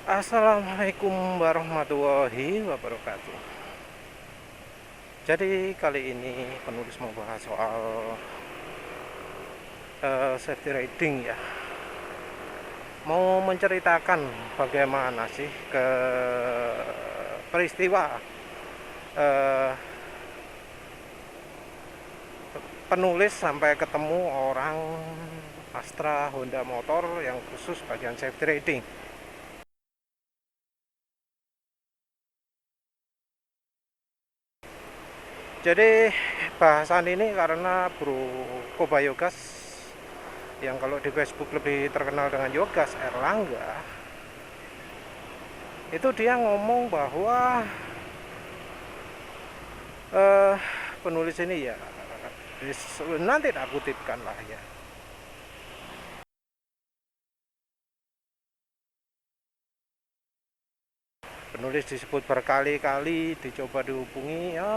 Assalamualaikum warahmatullahi wabarakatuh. Jadi kali ini penulis mau bahas soal safety riding ya. Mau menceritakan bagaimana sih peristiwa eh, penulis sampai ketemu orang Astra Honda motor yang khusus bagian safety riding. Jadi bahasan ini karena Bro Kobayogas yang kalau di Facebook lebih terkenal dengan Yogas Erlangga, itu dia ngomong bahwa eh, penulis ini ya, nanti tak kutipkan lah ya, penulis disebut berkali-kali dicoba dihubungi ya,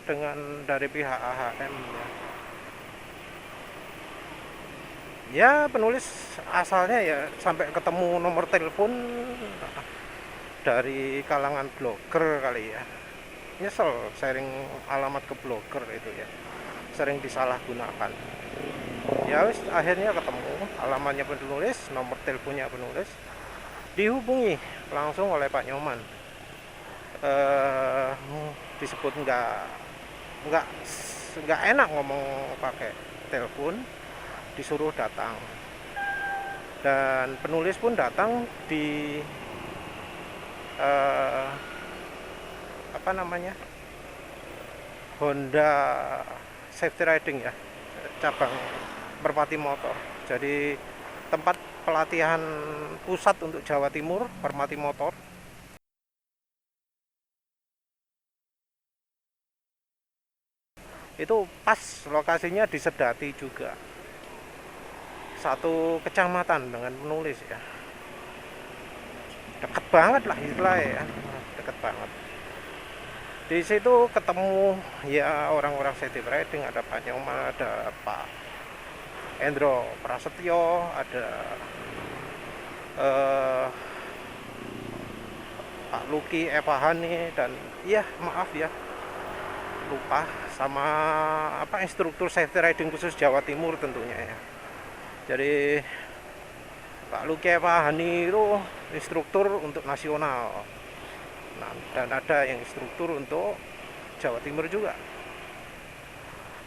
dengan dari pihak AHM ya. Ya penulis asalnya ya sampai ketemu nomor telepon dari kalangan blogger kali ya, nyesel sharing alamat ke blogger itu ya, sering disalahgunakan. Ya wis akhirnya ketemu alamatnya penulis, nomor teleponnya penulis, dihubungi langsung oleh Pak Nyoman. eh Disebut nggak nggak enak ngomong pakai telepon, disuruh datang, dan penulis pun datang di eh, apa namanya, Honda Safety Riding ya, cabang Permati Motor. Jadi tempat pelatihan pusat untuk Jawa Timur, Permati Motor. Itu pas lokasinya di Sedati juga, satu kecamatan dengan penulis ya, deket banget lah istilahnya ya, deket banget. Di situ ketemu ya orang-orang safety riding, ada Pak Nyoman, ada Pak Endro Prasetyo, ada eh, Pak Luki Epahani, dan iya maaf ya lupa, sama apa, instruktur safety riding khusus Jawa Timur tentunya ya. Jadi Pak Luki Epahani itu instruktur untuk nasional, nah, dan ada yang instruktur untuk Jawa Timur juga.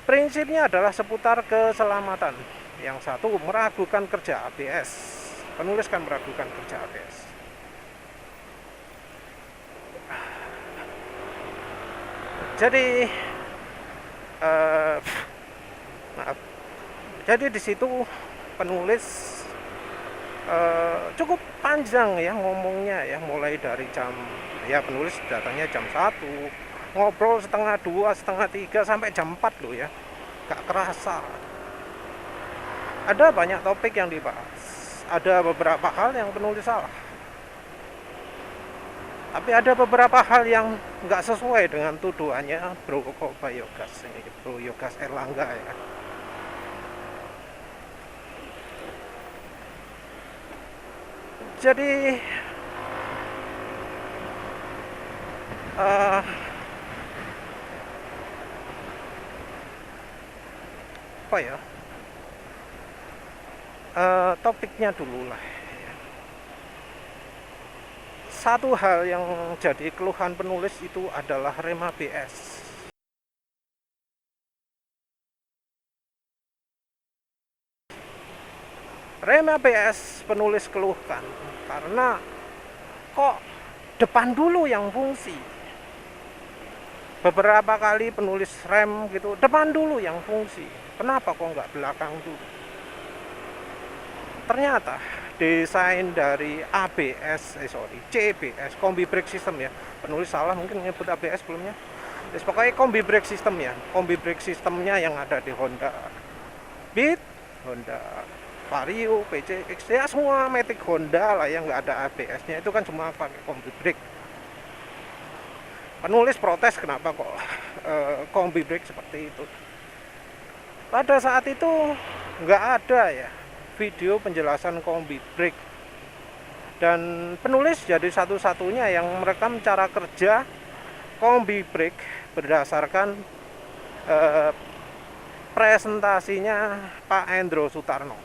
Prinsipnya adalah seputar keselamatan. Yang satu meragukan kerja ABS, penulis kan meragukan kerja ABS. Jadi eh, maaf. Jadi di situ penulis cukup panjang ya ngomongnya ya, mulai dari jam, ya penulis datangnya jam 1, ngobrol setengah 2, setengah 3, sampai jam 4 loh ya, gak kerasa. Ada banyak topik yang dibahas, ada beberapa hal yang penulis salah, tapi ada beberapa hal yang nggak sesuai dengan tuduhannya Bro Kobayogas ini, Bro Yogas Erlangga ya. Jadi uh, apa ya, topiknya dulu lah. Satu hal yang jadi keluhan penulis itu adalah rem ABS. Rem ABS penulis keluhkan karena kok depan dulu yang fungsi. Beberapa kali penulis rem gitu, depan dulu yang fungsi, kenapa kok nggak belakang dulu. Ternyata desain dari CBS, Combi Brake System ya, penulis salah mungkin nyebut ABS sebelumnya. Terus pokoknya Combi Brake System ya, Combi Brake Systemnya yang ada di Honda Beat, Honda Vario, PCX, ya semua Matic Honda lah yang nggak ada ABS-nya, itu kan cuma pakai Combi Brake. Penulis protes kenapa kok Combi Brake seperti itu. Pada saat itu nggak ada ya video penjelasan Combi Brake Dan penulis jadi satu-satunya yang merekam cara kerja kombi brake berdasarkan presentasinya Pak Endro Sutarno.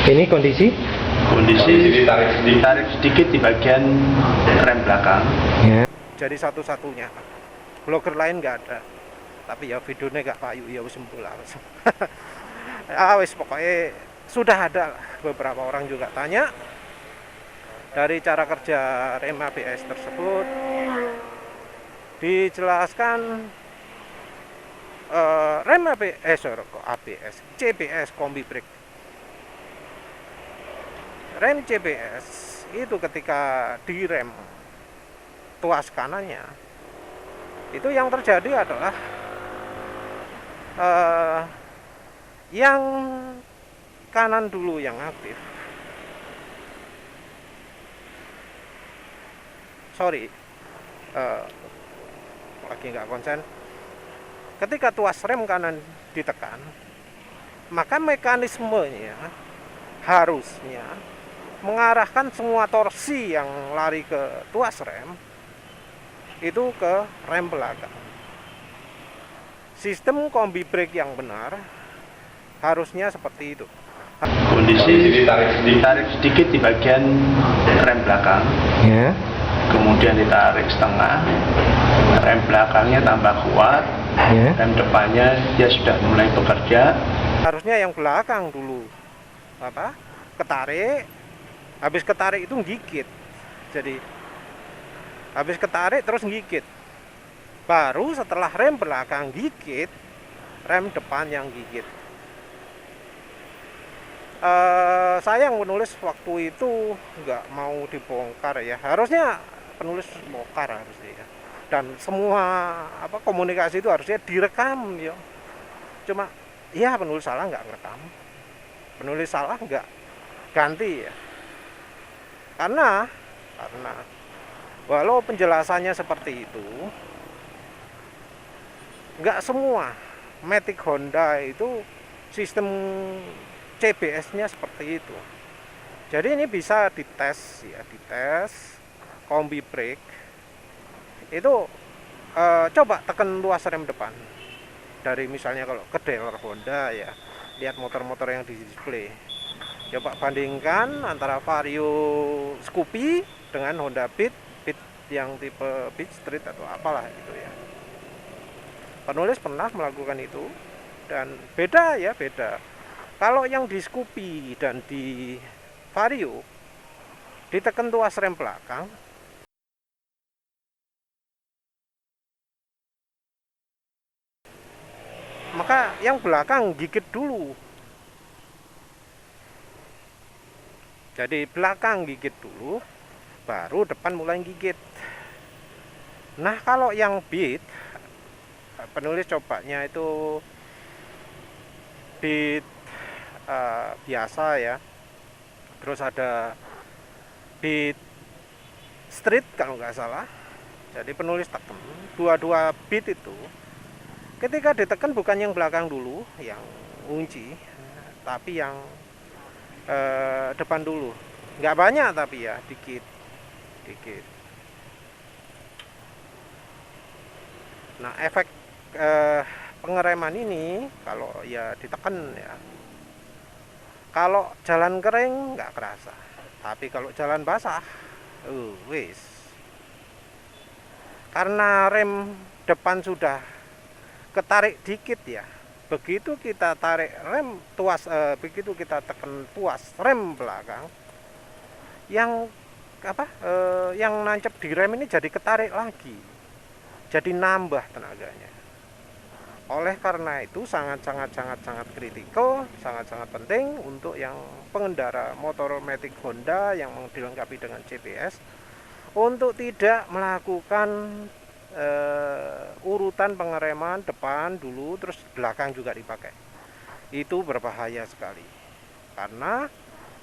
Ini kondisi ditarik sedikit di bagian rem belakang. ya. Jadi satu-satunya. Blogger lain nggak ada. Tapi ya videonya nggak payu ya wis sempula. Ya wis pokoknya sudah ada lah. Beberapa orang juga tanya dari cara kerja rem ABS tersebut dijelaskan rem ABS CBS kombi brake. Rem CBS itu ketika direm tuas kanannya, itu yang terjadi adalah yang kanan dulu yang aktif. Lagi nggak konsen. Ketika tuas rem kanan ditekan, maka mekanismenya harusnya mengarahkan semua torsi yang lari ke tuas rem itu ke rem belakang. Sistem kombi brake yang benar harusnya seperti itu. Kondisi ditarik sedikit di bagian rem belakang Ya. kemudian ditarik setengah, rem belakangnya tambah kuat, Ya. rem depannya dia sudah mulai bekerja. Harusnya yang belakang dulu ketarik, habis ketarik itu gigit. Jadi habis ketarik terus gigit, baru setelah rem belakang gigit, rem depan yang gigit. Saya yang menulis waktu itu nggak mau dibongkar ya, harusnya penulis bongkar harusnya ya. Dan semua komunikasi itu harusnya direkam ya. Cuma ya penulis salah nggak ngerekam, penulis salah nggak ganti ya. Karena walau penjelasannya seperti itu, nggak semua Matic Honda itu sistem CBS-nya seperti itu. Jadi ini bisa dites ya, dites kombi brake itu coba tekan tuas rem depan dari misalnya kalau ke dealer Honda ya, lihat motor-motor yang di display, coba bandingkan antara Vario Scoopy dengan Honda Beat yang tipe Beat Street atau apalah itu ya. Penulis pernah melakukan itu dan beda ya, beda. Kalau yang di Scoopy dan di Vario ditekan tuas rem belakang, maka yang belakang gigit dulu. Jadi belakang gigit dulu, baru depan mulai gigit. Nah kalau yang Beat, penulis cobanya itu Beat biasa ya, terus ada Beat Street kalau nggak salah. Jadi penulis tekan dua-dua Beat itu, ketika ditekan bukan yang belakang dulu yang kunci, tapi yang depan dulu. Nggak banyak tapi ya, dikit. Nah efek pengereman ini kalau ya ditekan ya, kalau jalan kering nggak kerasa, tapi kalau jalan basah wis, karena rem depan sudah ketarik dikit ya, begitu kita tarik rem tuas begitu kita tekan tuas rem belakang, yang yang nancep di rem ini jadi ketarik lagi, jadi nambah tenaganya. Oleh karena itu sangat kritikal, sangat penting untuk yang pengendara motor Matic Honda yang dilengkapi dengan CBS untuk tidak melakukan urutan pengereman depan dulu terus belakang juga dipakai. Itu berbahaya sekali. Karena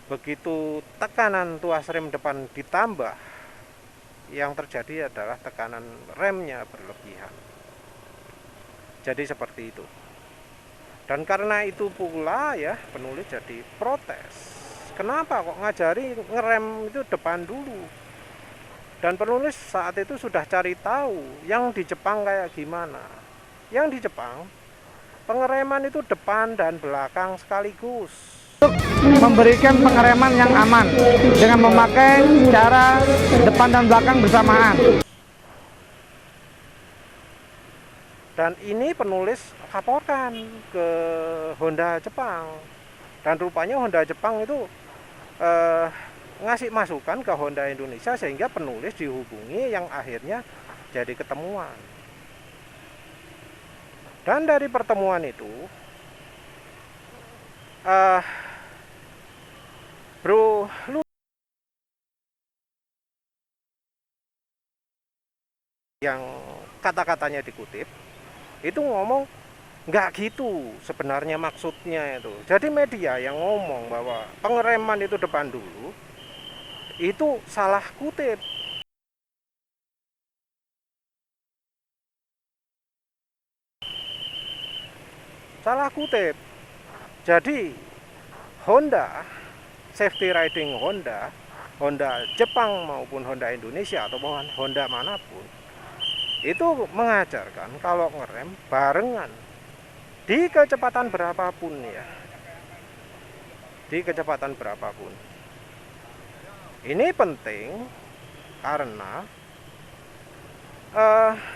begitu tekanan tuas rem depan ditambah, yang terjadi adalah tekanan remnya berlebihan. Jadi seperti itu. Dan karena itu pula ya penulis jadi protes kenapa kok ngajari ngerem itu depan dulu. Dan penulis saat itu sudah cari tahu yang di Jepang kayak gimana. Yang di Jepang pengereman itu depan dan belakang sekaligus. Memberikan pengereman yang aman dengan memakai cara depan dan belakang bersamaan. Dan ini penulis laporkan ke Honda Jepang. Dan rupanya Honda Jepang itu ngasih masukan ke Honda Indonesia sehingga penulis dihubungi yang akhirnya jadi ketemuan. Dan dari pertemuan itu Bro lu yang kata-katanya dikutip itu ngomong nggak gitu sebenarnya maksudnya itu. Jadi media yang ngomong bahwa pengereman itu depan dulu itu salah kutip. Salah kutip. Jadi Honda safety riding Honda Jepang maupun Honda Indonesia atau Honda manapun itu mengajarkan kalau ngerem barengan di kecepatan berapapun ya. Di kecepatan berapapun. Ini penting karena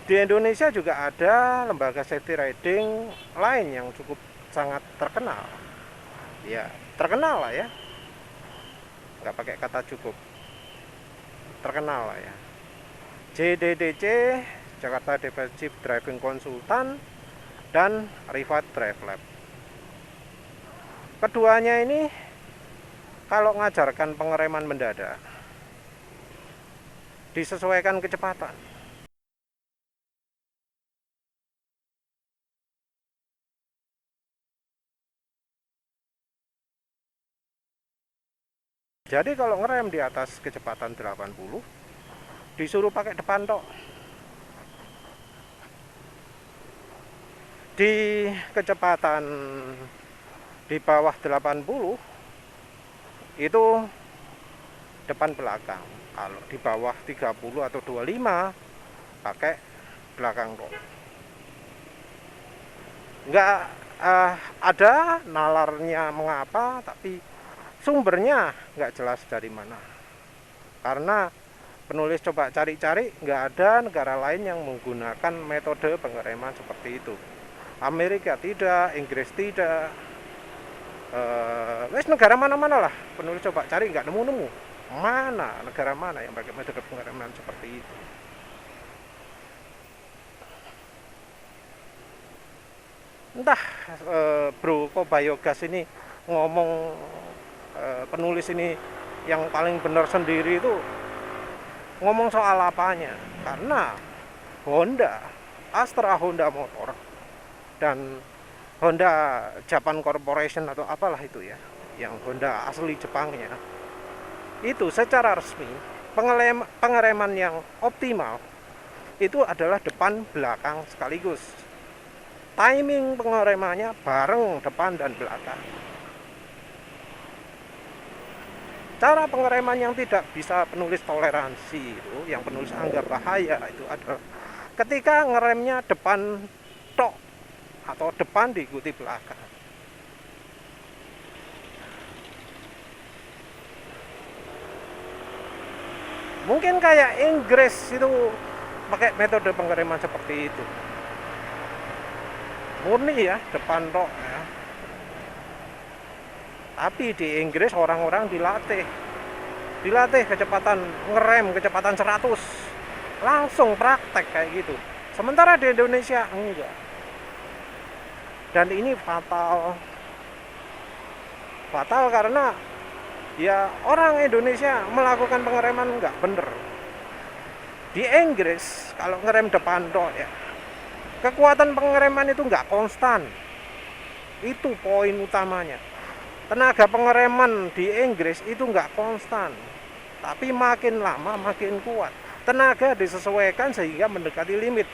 di Indonesia juga ada lembaga safety riding lain yang cukup sangat terkenal. Ya, terkenal lah ya. Nggak pakai kata cukup. Terkenal lah ya. JDDC, Jakarta Defensive Driving Consultant, dan Rivat Drive Lab. Keduanya ini kalau ngajarkan pengereman mendadak disesuaikan kecepatan. Jadi kalau ngerem di atas kecepatan 80 disuruh pakai depan tok. Di kecepatan di bawah 80 itu depan belakang. Kalau di bawah 30 atau 25 pakai belakang tok. Enggak ada nalarnya mengapa, tapi sumbernya nggak jelas dari mana. Karena penulis coba cari-cari, nggak ada negara lain yang menggunakan metode pengereman seperti itu. Amerika tidak, Inggris tidak, negara mana-mana lah. Penulis coba cari nggak nemu-nemu. Mana negara mana yang pakai metode pengereman seperti itu? Entah Bro Kobayogas ini ngomong, penulis ini yang paling benar sendiri itu ngomong soal apanya. Karena Honda, Astra Honda Motor dan Honda Japan Corporation atau apalah itu ya, yang Honda asli Jepangnya, itu secara resmi pengereman yang optimal itu adalah depan belakang sekaligus. Timing pengeremannya bareng depan dan belakang. Cara pengereman yang tidak bisa penulis toleransi itu, yang penulis anggap bahaya itu adalah ketika ngeremnya depan tok atau depan diikuti belakang. Mungkin kayak Inggris itu pakai metode pengereman seperti itu. Murni ya, depan tok ya. Tapi di Inggris orang-orang dilatih kecepatan ngerem kecepatan 100, langsung praktek kayak gitu. Sementara di Indonesia enggak. Dan ini fatal karena ya orang Indonesia melakukan pengereman enggak bener. Di Inggris kalau ngerem depan tok ya, kekuatan pengereman itu enggak konstan. Itu poin utamanya. Tenaga pengereman di Inggris itu nggak konstan, tapi makin lama makin kuat. Tenaga disesuaikan sehingga mendekati limit,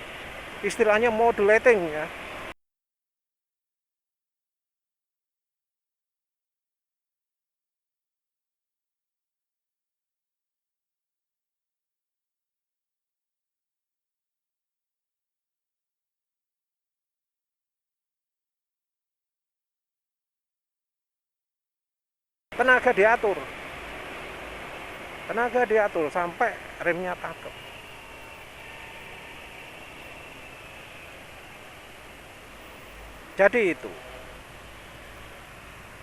istilahnya modulating ya. tenaga diatur sampai remnya cakep. Jadi itu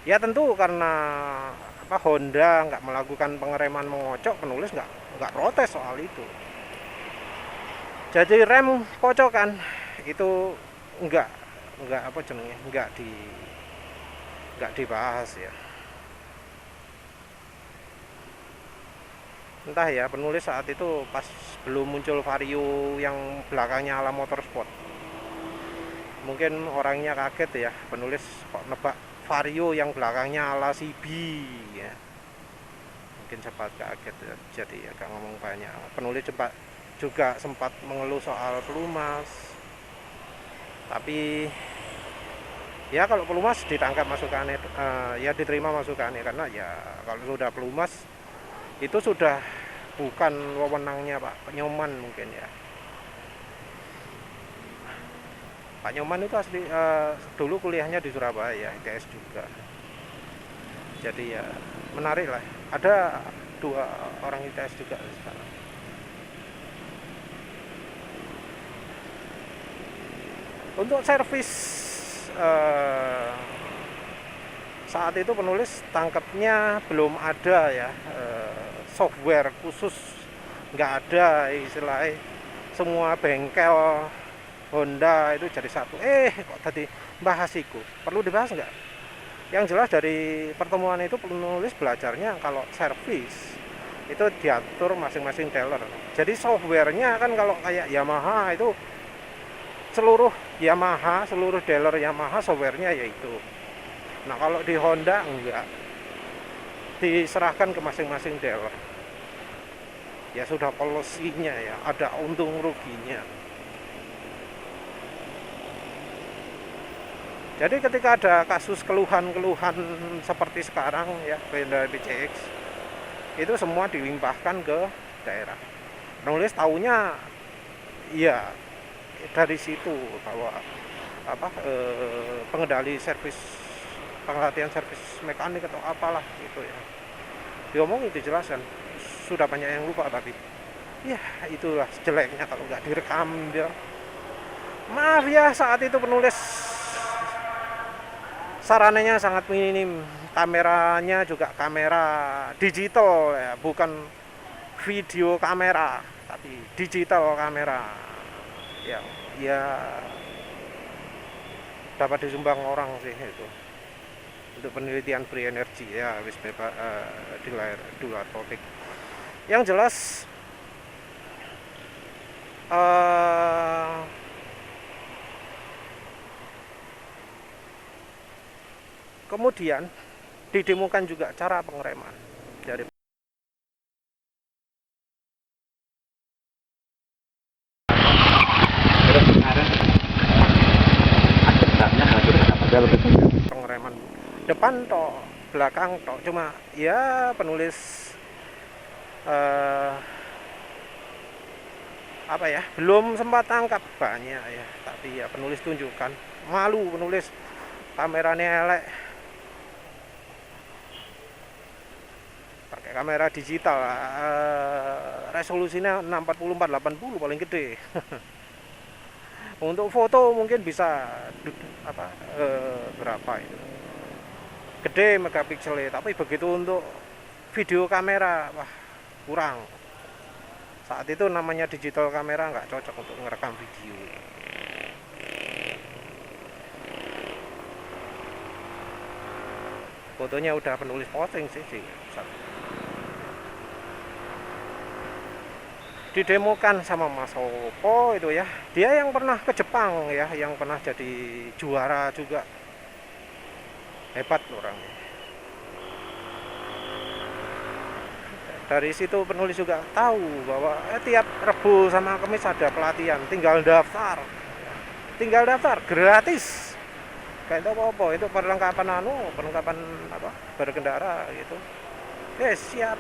ya tentu karena Honda nggak melakukan pengereman mengocok, penulis nggak protes soal itu. Jadi rem kocokan itu nggak dibahas ya. Entah ya, penulis saat itu pas belum muncul Vario yang belakangnya ala motorsport, mungkin orangnya kaget ya, penulis kok nebak Vario yang belakangnya ala CB ya, mungkin sempat kaget ya. Jadi agak ngomong banyak. Penulis juga sempat mengeluh soal pelumas, tapi ya kalau pelumas ditangkap masukannya, ya diterima masukannya, karena ya kalau sudah pelumas itu sudah bukan wewenangnya Pak Nyoman mungkin ya. Pak Nyoman itu asli dulu kuliahnya di Surabaya, ITS juga. Jadi ya menarik lah. Ada 2 orang ITS juga sekarang. Untuk servis saat itu penulis tangkapnya belum ada ya, software khusus nggak ada, istilahnya semua bengkel Honda itu jadi satu. Kok tadi bahas itu perlu dibahas nggak? Yang jelas dari pertemuan itu penulis belajarnya kalau servis itu diatur masing-masing dealer. Jadi softwarenya kan kalau kayak Yamaha itu seluruh dealer Yamaha softwarenya yaitu. Nah kalau di Honda enggak, diserahkan ke masing-masing dealer. Ya sudah polosinya ya, ada untung ruginya. Jadi ketika ada kasus keluhan-keluhan seperti sekarang ya, Honda PCX, itu semua dilimpahkan ke daerah. Penulis tahunya ya dari situ bahwa pengendali servis, pengelatihan servis mekanik atau apalah gitu ya, diomongin, dijelaskan. Sudah banyak yang lupa, tapi ya itulah jeleknya kalau nggak direkam dia. Maaf ya, saat itu penulis sarananya sangat minim, kameranya juga kamera digital ya, bukan video kamera tapi digital kamera yang ya dapat disumbang orang sih itu untuk penelitian free energy ya, wis bebas di layar dua topik. Yang jelas kemudian didemokan juga cara pengereman dari pengereman depan tok, belakang tok, cuma ya penulis belum sempat tangkap banyak ya, tapi ya penulis tunjukkan. Malu penulis, kameranya elek, pakai kamera digital, resolusinya 640x80 paling gede. Untuk foto mungkin bisa berapa itu, gede megapikselnya, tapi begitu untuk video kamera wah kurang. Saat itu namanya digital kamera nggak cocok untuk merekam video. Fotonya udah penulis posting sih. Didemokan sama Mas Opo itu ya, dia yang pernah ke Jepang ya, yang pernah jadi juara juga, hebat orangnya. Dari situ penulis juga tahu bahwa tiap Rebo sama Kamis ada pelatihan, tinggal daftar gratis, kayak itu apa itu perlengkapan berkendara gitu. Siap.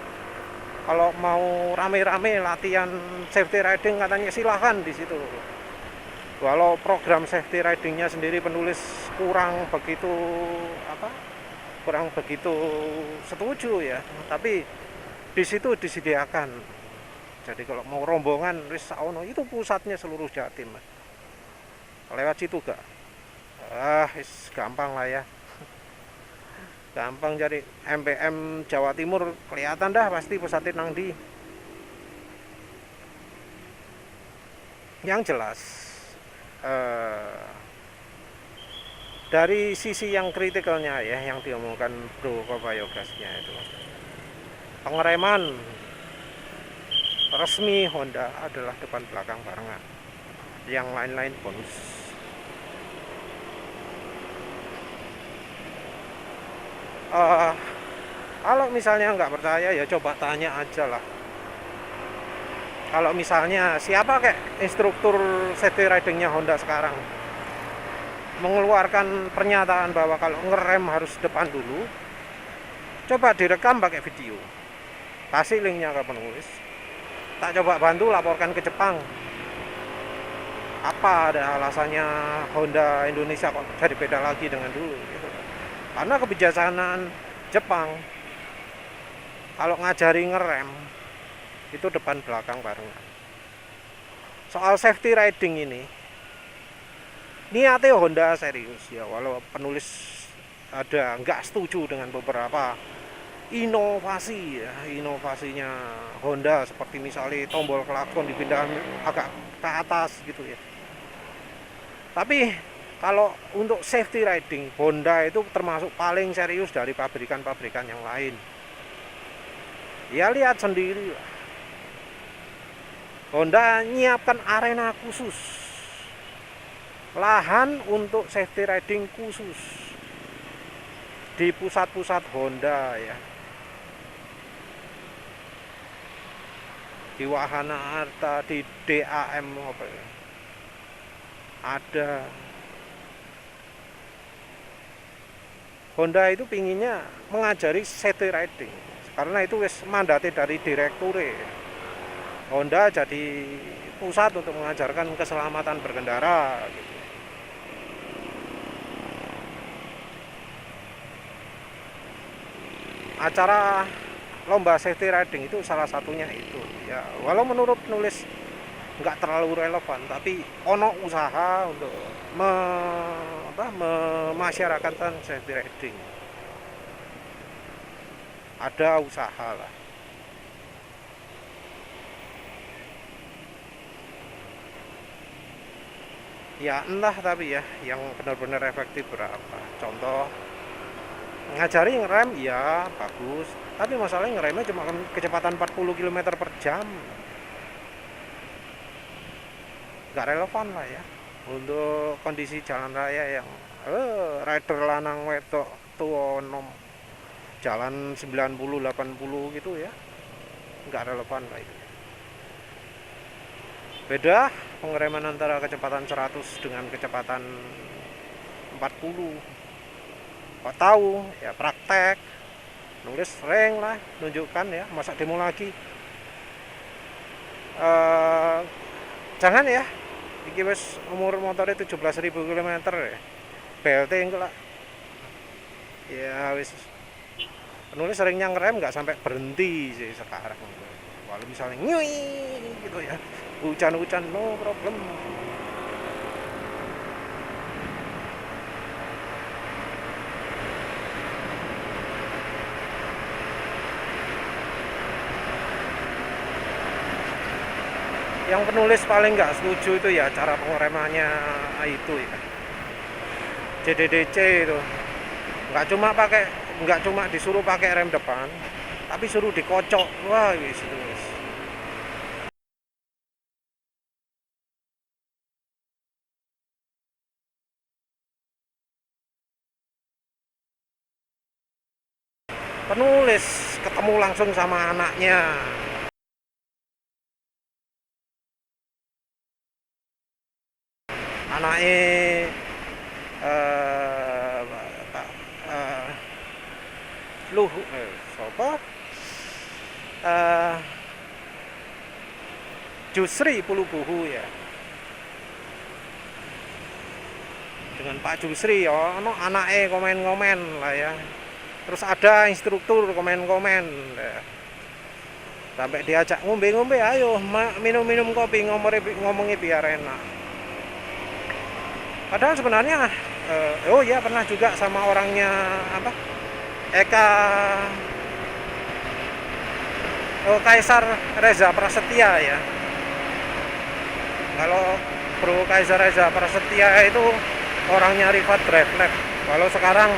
Kalau mau rame-rame latihan safety riding katanya silahkan di situ. Walau program safety ridingnya sendiri penulis kurang begitu kurang begitu setuju ya, tapi di situ disediakan. Jadi kalau mau rombongan wis ono itu pusatnya seluruh Jatim. Lewat situ gak? Wis gampang lah ya. Gampang cari MPM Jawa Timur kelihatan dah pasti pusatnya nang di. Yang jelas dari sisi yang kritikalnya ya, yang diomongkan Bro Kopayogasnya itu, pengereman resmi Honda adalah depan belakang barengan, yang lain-lain bonus. Kalau misalnya nggak percaya ya coba tanya aja lah. Kalau misalnya siapa kayak instruktur safety ridingnya Honda sekarang mengeluarkan pernyataan bahwa kalau ngerem harus depan dulu, coba direkam pakai video, kasih linknya ke penulis, tak coba bantu laporkan ke Jepang. Apa ada alasannya Honda Indonesia kok jadi beda lagi dengan dulu gitu. Karena kebijaksanaan Jepang kalau ngajari ngerem itu depan belakang barengan. Soal safety riding ini niatnya Honda serius ya, walau penulis ada nggak setuju dengan beberapa inovasi ya, inovasinya Honda seperti misalnya tombol klakson dipindah agak ke atas gitu ya. Tapi kalau untuk safety riding Honda itu termasuk paling serius dari pabrikan-pabrikan yang lain. Ya lihat sendiri lah. Honda nyiapkan arena khusus, lahan untuk safety riding khusus di pusat-pusat Honda ya, di Wahana Arta, di DAM apa ya, ada. Honda itu pinginnya mengajari safety riding karena itu wis mandate dari direktur. Honda jadi pusat untuk mengajarkan keselamatan berkendara gitu. Acara lomba safety riding itu salah satunya itu ya, walau menurut penulis nggak terlalu relevan, tapi ono usaha untuk memasyarakatkan safety riding, ada usaha lah. Ya entah, tapi ya yang benar-benar efektif berapa. Contoh ngajari ngerem ya bagus, tapi masalahnya ngeremnya cuma kecepatan 40 km per jam, nggak relevan lah ya untuk kondisi jalan raya yang rider lanang wedok tua nom jalan 90-80 gitu ya, nggak relevan lah itu. Beda pengereman antara kecepatan 100 dengan kecepatan 40. Kok tahu ya, praktek nulis sering lah nunjukkan ya, masa demo lagi. Jangan ya, iki wis umur motornya 17.000 km ya, BLT enggak lah ya. Wis penulis seringnya ngerem nggak sampai berhenti sih sekarang. Kalau misalnya nyui gitu ya, hujan-hujan no problem. Yang penulis paling nggak setuju itu ya cara pengeremannya itu ya, CDDC itu nggak cuma disuruh pakai rem depan, tapi suruh dikocok. Wah wis itu wis. Penulis ketemu langsung sama anaknya, anaknya siapa? Jusri Pulubuhu ya, dengan Pak Jusri ya, no anaknya komen-komen lah ya, Terus ada instruktur komen-komen ya. Sampai diajak ngombe-ngombe, ayo minum-minum kopi, ngomongi biar enak. Padahal sebenarnya oh ya pernah juga sama orangnya apa Eka Kaisar Reza Prasetya ya. Kalau Bro Kaisar Reza Prasetya itu orangnya Rifat Dreadlab. Kalau sekarang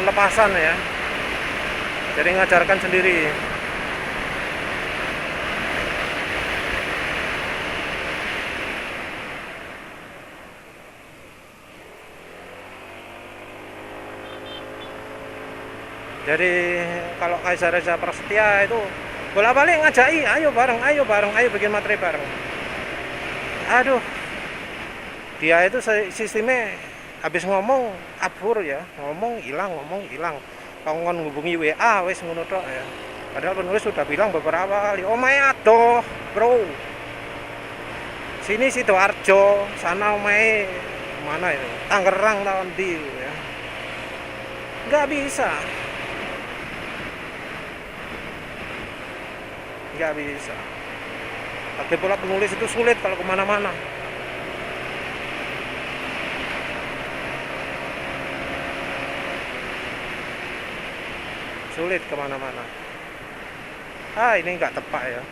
lepasan ya, jadi ngajarkan sendiri. Jadi kalau Kaisar Reza Prasetya itu bolak-balik ngajai, ayo bareng, ayo bikin materi bareng. Aduh, dia itu sistemnya habis ngomong abur ya, ngomong hilang. Kalau ngubungi WA wes ngono tok ya. Padahal penulis sudah bilang beberapa kali, omae adoh bro, sini Sidoarjo, sana omae mana itu, Tangerang tahun di ya. Nggak bisa. Lagi pula penulis itu sulit kalau kemana-mana. Ini nggak tepat ya.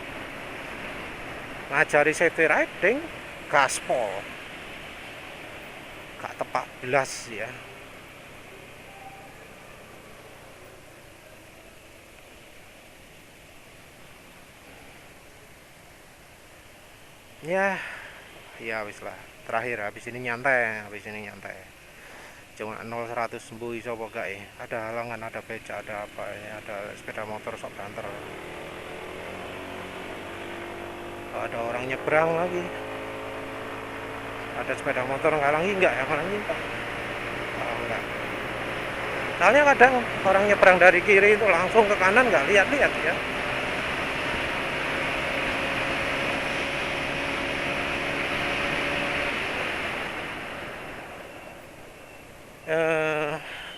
Ngajari safety riding gaspol, nggak tepat belas ya. Ya wis lah, terakhir habis ini nyantai. Cuma 0-100 sembuh iso apa gak ya. Ada halangan, ada becak, ada apa ya, ada sepeda motor sok banter. Ada orang nyebrang lagi. Ada sepeda motor ngalangi enggak ya, ngalangi enggak. Enggak. Soalnya kadang orang nyebrang dari kiri itu langsung ke kanan nggak lihat-lihat ya.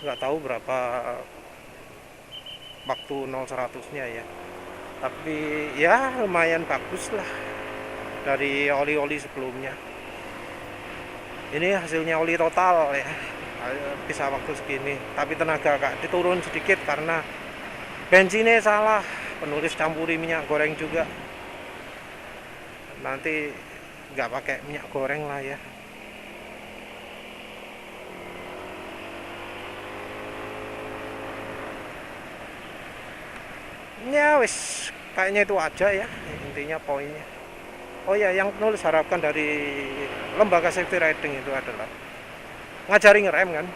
Nggak tahu berapa waktu 0-100-nya ya, tapi ya lumayan bagus lah dari oli-oli sebelumnya. Ini hasilnya oli total ya, bisa waktu segini, tapi tenaga agak diturun sedikit karena bensinnya salah, penulis campuri minyak goreng juga, nanti nggak pakai minyak goreng lah ya. Ya wis, kayaknya itu aja ya intinya poinnya. Oh ya, yang penulis harapkan dari lembaga safety riding itu adalah ngajari ngerem kan,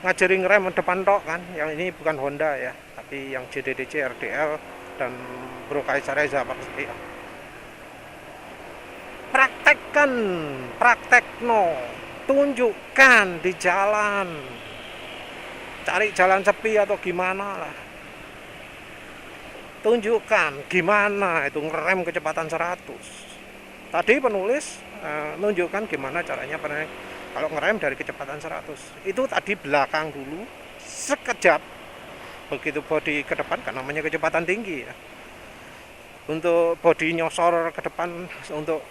ngajari ngerem depan tok kan. Yang ini bukan Honda ya, tapi yang JDDC, RDL dan Bro Kaisar Reza Prasetya. Praktekno, tunjukkan di jalan, cari jalan sepi atau gimana lah. Tunjukkan gimana itu ngerem kecepatan 100. Tadi penulis nunjukkan gimana caranya kalau ngerem dari kecepatan 100. Itu tadi belakang dulu sekejap, begitu bodi ke depan kan namanya kecepatan tinggi ya. Untuk bodi nyosor ke depan, untuk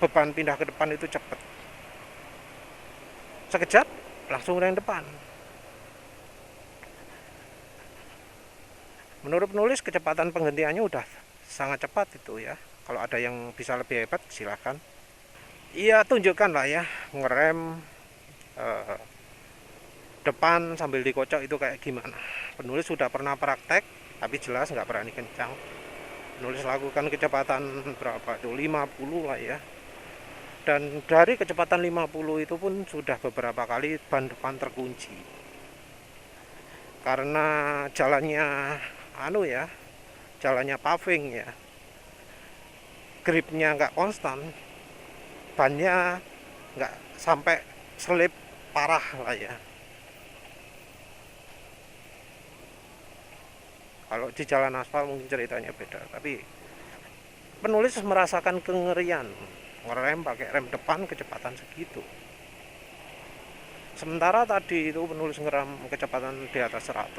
beban pindah ke depan itu cepat. Sekejap langsung rem depan. Menurut penulis kecepatan penghentiannya udah sangat cepat itu ya. Kalau ada yang bisa lebih hebat silakan. Iya, tunjukkan lah ya ngerem depan sambil dikocok itu kayak gimana. Penulis sudah pernah praktek tapi jelas nggak berani kencang. Penulis lakukan kecepatan berapa tuh, 50 lah ya. Dan dari kecepatan 50 itu pun sudah beberapa kali ban depan terkunci. Karena jalannya jalannya paving ya, gripnya nggak konstan, bannya nggak sampai selip parah lah ya. Kalau di jalan aspal mungkin ceritanya beda, tapi penulis merasakan kengerian ngerem pakai rem depan kecepatan segitu. Sementara tadi itu penulis ngeram kecepatan di atas 100,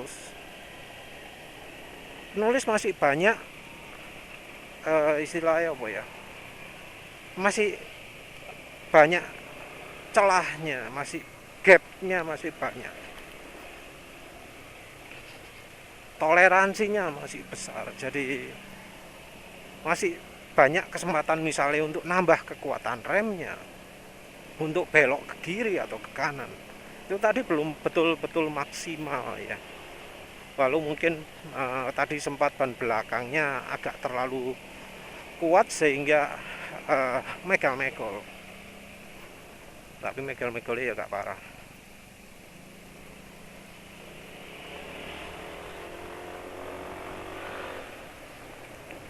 penulis masih banyak istilahnya apa ya, masih banyak celahnya, masih gapnya masih banyak, toleransinya masih besar. Jadi masih banyak kesempatan misalnya untuk nambah kekuatan remnya, untuk belok ke kiri atau ke kanan. Itu tadi belum betul-betul maksimal ya. Walau mungkin tadi sempat ban belakangnya agak terlalu kuat sehingga megal-megol. Tapi megal-megolnya ya gak parah.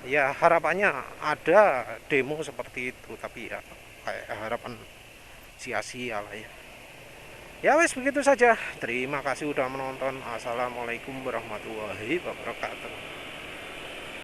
Ya harapannya ada demo seperti itu, tapi ya kayak harapan sia-sia lah ya. Ya wes begitu saja. Terima kasih udah menonton. Assalamualaikum warahmatullahi wabarakatuh.